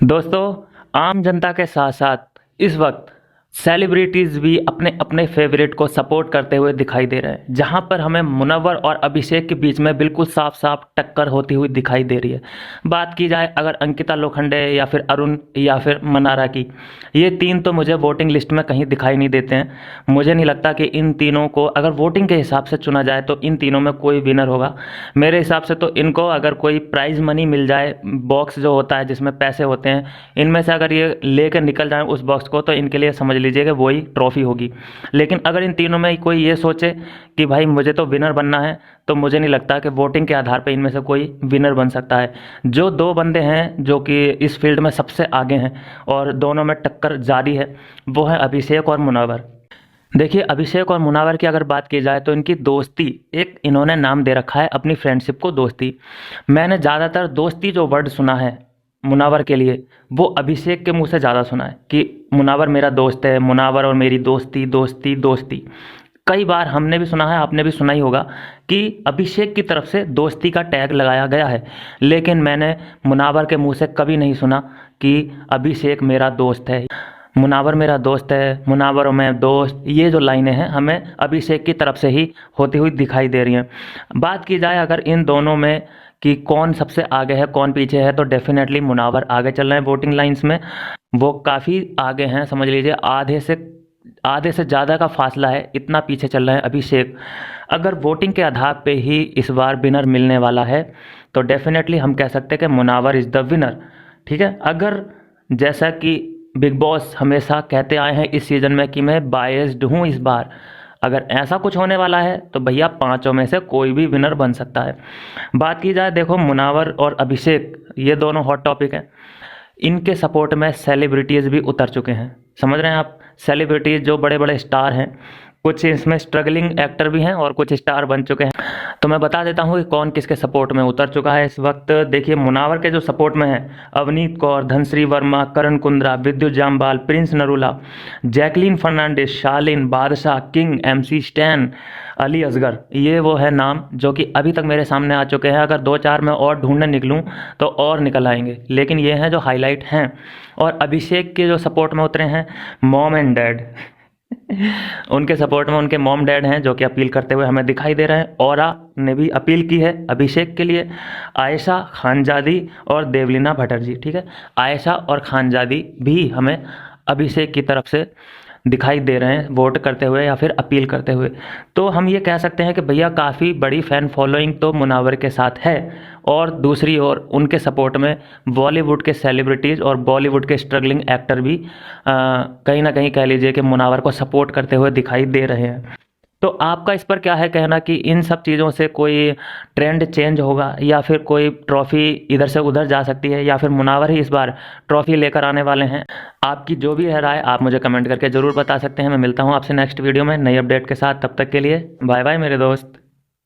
दोस्तों, आम जनता के साथ साथ इस वक्त सेलिब्रिटीज़ भी अपने अपने फेवरेट को सपोर्ट करते हुए दिखाई दे रहे हैं, जहां पर हमें मुनव्वर और अभिषेक के बीच में बिल्कुल साफ साफ टक्कर होती हुई दिखाई दे रही है। बात की जाए अगर अंकिता लोखंडे या फिर अरुण या फिर मनारा की, ये तीन तो मुझे वोटिंग लिस्ट में कहीं दिखाई नहीं देते हैं। मुझे नहीं लगता कि इन तीनों को अगर वोटिंग के हिसाब से चुना जाए तो इन तीनों में कोई विनर होगा। मेरे हिसाब से तो इनको अगर कोई प्राइज़ मनी मिल जाए, बॉक्स जो होता है जिसमें पैसे होते हैं, इनमें से अगर ये लेकर निकल जाएं उस बॉक्स को, तो इनके लिए समझ लीजिए कि वही ट्रॉफी होगी। लेकिन अगर इन तीनों में कोई ये सोचे कि भाई मुझे तो विनर बनना है, तो मुझे नहीं लगता कि वोटिंग के आधार पर इनमें से कोई विनर बन सकता है। जो दो बंदे हैं जो कि इस फील्ड में सबसे आगे हैं और दोनों में टक्कर जारी है, वो है अभिषेक और मुनव्वर। देखिए, अभिषेक और मुनव्वर की अगर बात की जाए तो इनकी दोस्ती, एक इन्होंने नाम दे रखा है अपनी फ्रेंडशिप को दोस्ती। मैंने ज़्यादातर दोस्ती जो वर्ड सुना है मुनव्वर के लिए, वो अभिषेक के मुंह से ज़्यादा सुना है कि मुनव्वर मेरा दोस्त है, मुनव्वर और मेरी दोस्ती दोस्ती दोस्ती। कई बार हमने भी सुना है, आपने भी सुना ही होगा कि अभिषेक की तरफ से दोस्ती का टैग लगाया गया है, लेकिन मैंने मुनव्वर के मुंह से कभी नहीं सुना कि अभिषेक मेरा दोस्त है, मुनव्वर मेरा दोस्त है, मुनव्वर और मैं दोस्त। ये जो लाइनें हैं हमें अभिषेक की तरफ से ही होती हुई दिखाई दे रही हैं। बात की जाए अगर इन दोनों में कि कौन सबसे आगे है कौन पीछे है, तो डेफिनेटली मुनव्वर आगे चल रहे हैं वोटिंग लाइंस में। वो काफ़ी आगे हैं, समझ लीजिए आधे से ज़्यादा का फासला है, इतना पीछे चल रहे हैं अभिषेक। अगर वोटिंग के आधार पे ही इस बार विनर मिलने वाला है, तो डेफिनेटली हम कह सकते हैं कि मुनव्वर इज़ द विनर। ठीक है, अगर जैसा कि बिग बॉस हमेशा कहते आए हैं इस सीज़न में कि मैं बायस्ड हूँ, इस बार अगर ऐसा कुछ होने वाला है तो भैया पांचों में से कोई भी विनर बन सकता है। बात की जाए, देखो मुनव्वर और अभिषेक ये दोनों हॉट टॉपिक हैं। इनके सपोर्ट में सेलिब्रिटीज़ भी उतर चुके हैं, समझ रहे हैं आप। सेलिब्रिटीज़ जो बड़े बड़े स्टार हैं, कुछ इसमें स्ट्रगलिंग एक्टर भी हैं और कुछ स्टार बन चुके हैं। तो मैं बता देता हूँ कि कौन किसके सपोर्ट में उतर चुका है इस वक्त। देखिए, मुनव्वर के जो सपोर्ट में है अवनीत कौर, धनश्री वर्मा, करण कुंद्रा, विद्युत जामवाल, प्रिंस नरूला, जैकलीन फर्नांडिस, शालीन, बादशाह, किंग, MC स्टैन, अली असगर। ये वो है नाम जो कि अभी तक मेरे सामने आ चुके हैं। अगर दो चार मैं और ढूंढने निकलूं तो और निकल आएंगे, लेकिन ये हैं जो हाईलाइट हैं। और अभिषेक के जो सपोर्ट में उतरे हैं मॉम एंड डैड उनके सपोर्ट में उनके मॉम डैड हैं जो कि अपील करते हुए हमें दिखाई दे रहे हैं। औरा ने भी अपील की है अभिषेक के लिए, आयशा खानजादी और देवलीना भटर्जी। ठीक है, आयशा और खानजादी भी हमें अभिषेक की तरफ से दिखाई दे रहे हैं वोट करते हुए या फिर अपील करते हुए। तो हम ये कह सकते हैं कि भैया काफ़ी बड़ी फ़ैन फॉलोइंग तो मुनव्वर के साथ है। और दूसरी ओर उनके सपोर्ट में बॉलीवुड के सेलिब्रिटीज़ और बॉलीवुड के स्ट्रगलिंग एक्टर भी कहीं ना कहीं कह लीजिए कि मुनव्वर को सपोर्ट करते हुए दिखाई दे रहे हैं। तो आपका इस पर क्या है कहना कि इन सब चीज़ों से कोई ट्रेंड चेंज होगा या फिर कोई ट्रॉफ़ी इधर से उधर जा सकती है, या फिर मुनव्वर ही इस बार ट्रॉफ़ी लेकर आने वाले हैं? आपकी जो भी है राय आप मुझे कमेंट करके ज़रूर बता सकते हैं। मैं मिलता हूँ आपसे नेक्स्ट वीडियो में नई अपडेट के साथ। तब तक के लिए बाय बाय मेरे दोस्त।